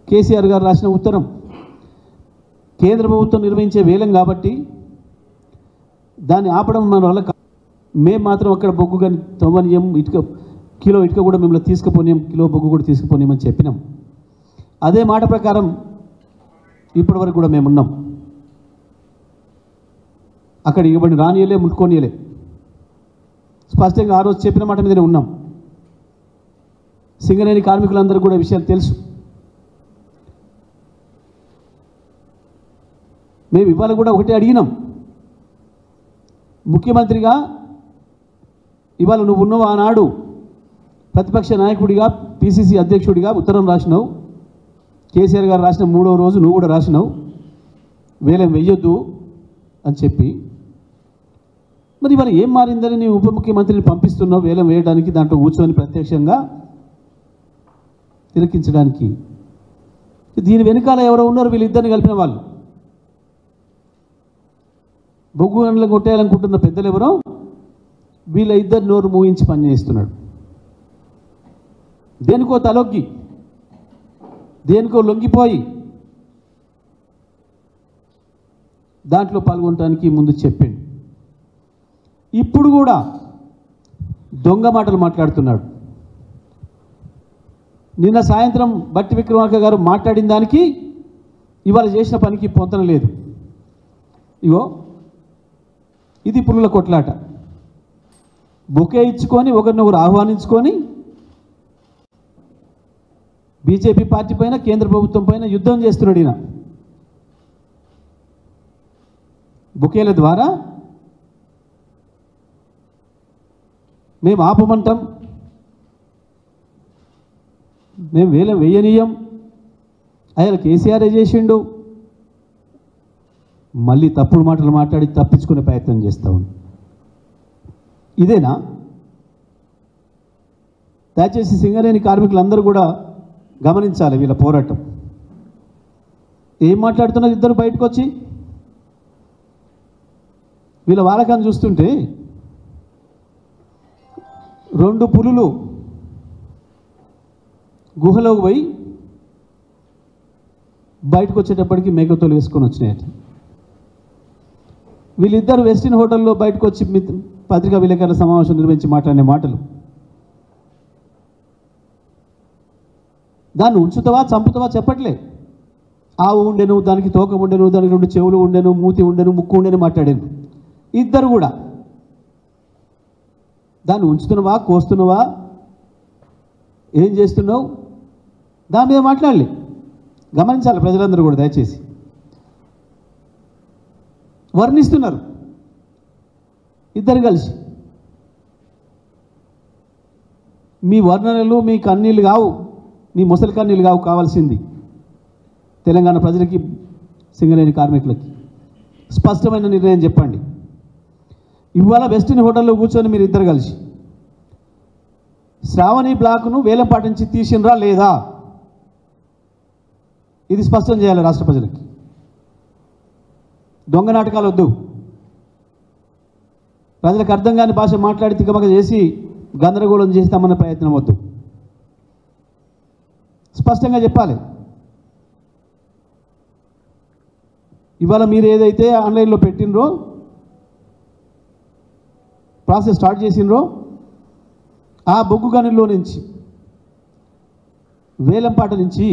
కేసీఆర్ గారు రాసిన ఉత్తరం. కేంద్ర ప్రభుత్వం నిర్వహించే వేలం కాబట్టి దాన్ని ఆపడం మన వల్ల మేము మాత్రం అక్కడ బొగ్గు కానీ తవ్వనీయం, ఇటుక కిలో ఇటుక కూడా మిమ్మల్ని తీసుకుపోనీయం, కిలో బొగ్గు కూడా తీసుకుపోనీయమని చెప్పినాం. అదే మాట ప్రకారం ఇప్పటి వరకు కూడా మేమున్నాం. అక్కడ ఇవ్వబడి రానియలే, ముట్టుకోనియలే. స్పష్టంగా ఆ రోజు చెప్పిన మాట మీదనే ఉన్నాం. సింగరేణి కార్మికులందరూ కూడా విషయాలు తెలుసు. మేము ఇవాళ కూడా ఒకటే అడిగినాం, ముఖ్యమంత్రిగా ఇవాళ నువ్వు ఉన్నావు, ఆనాడు ప్రతిపక్ష నాయకుడిగా పిసిసి అధ్యక్షుడిగా ఉత్తరం రాసినావు. కేసీఆర్ గారు రాసిన 3వ రోజు నువ్వు కూడా రాసినావు వేలం వెయ్యొద్దు అని చెప్పి. మరి ఇవాళ ఏం మారిందని నీ ఉప ముఖ్యమంత్రిని పంపిస్తున్నావు వేలం వేయడానికి, దాంట్లో కూర్చొని ప్రత్యక్షంగా తిలకించడానికి. దీని వెనకాల ఎవరో ఉన్నారు, వీళ్ళిద్దరిని కలిపిన వాళ్ళు. బొగ్గు గనులను కొట్టేయాలనుకుంటున్న పెద్దలు ఎవరో, వీళ్ళ ఇద్దరు నోరు మూయించి పనిచేస్తున్నాడు. దేనికో తలొగ్గి, దేనికో లొంగిపోయి దాంట్లో పాల్గొనడానికి ముందు చెప్పిండు. ఇప్పుడు కూడా దొంగ మాటలు మాట్లాడుతున్నాడు. నిన్న సాయంత్రం బట్టి విక్రమార్క గారు మాట్లాడిన దానికి ఇవాళ చేసిన పనికి పొంతన లేదు. ఇగో ఇది పులుల కొట్లాట. బొకే ఇచ్చుకొని ఒకరినొకరు ఆహ్వానించుకొని బీజేపీ పార్టీ పైన, కేంద్ర ప్రభుత్వం పైన యుద్ధం చేస్తున్నాడు ఈయన. బొకేల ద్వారా మేము ఆపమంటాం, మేము వేలం వేయనీయం, ఆయన కేసీఆర్ చేసిండు, మళ్ళీ తప్పుడు మాటలు మాట్లాడి తప్పించుకునే ప్రయత్నం చేస్తూ ఉన్నాం. ఇదేనా? దయచేసి సింగరేణి కార్మికులందరూ కూడా గమనించాలి వీళ్ళ పోరాటం. ఏం మాట్లాడుతున్నారు ఇద్దరు బయటకు వచ్చి? వీళ్ళ వాలకాన్ని చూస్తుంటే 2 పులులు గుహలోకి పోయి బయటకు వచ్చేటప్పటికి మేకతోలు వేసుకొని వచ్చినాయట. వీళ్ళిద్దరు వెస్టిన్ హోటల్లో బయటకు వచ్చి పత్రికా విలేకరుల సమావేశం నిర్వహించి మాట్లాడిన మాటలు, దాన్ని ఉంచుతావా చంపుతావా చెప్పట్లే. ఆవు ఉండెను, దానికి తోక ఉండెను, దానికి 2 చెవులు ఉండెను, మూతి ఉండెను, ముక్కు ఉండెను మాట్లాడాను. ఇద్దరు కూడా దాన్ని ఉంచుతున్నావా, కోస్తున్నావా, ఏం చేస్తున్నావు, దాని మీద మాట్లాడాలి. గమనించాలి ప్రజలందరూ కూడా. దయచేసి వర్ణిస్తున్నారు ఇద్దరు కలిసి. మీ వర్ణనలు మీ కన్నీళ్ళు కావు, మీ ముసలి కన్నీళ్ళు కావు. కావాల్సింది తెలంగాణ ప్రజలకి, సింగరేణి కార్మికులకి స్పష్టమైన నిర్ణయం చెప్పండి. ఇవాళ వెస్టిన్ హోటల్లో కూర్చొని మీరు ఇద్దరు కలిసి శ్రావణి బ్లాక్ను వేలం పాటించి తీసినరా లేదా, ఇది స్పష్టం చేయాలి రాష్ట్ర ప్రజలకి. దొంగ నాటకాలు వద్దు. ప్రజలకు అర్థం కాని భాష మాట్లాడి తికమక చేసి గందరగోళం చేస్తామన్న ప్రయత్నం వద్దు. స్పష్టంగా చెప్పాలి. ఇవాళ మీరు ఏదైతే ఆన్లైన్లో పెట్టినరో, ప్రాసెస్ స్టార్ట్ చేసినరో, ఆ బొగ్గు గనుల్లో నుంచి వేలంపాట నుంచి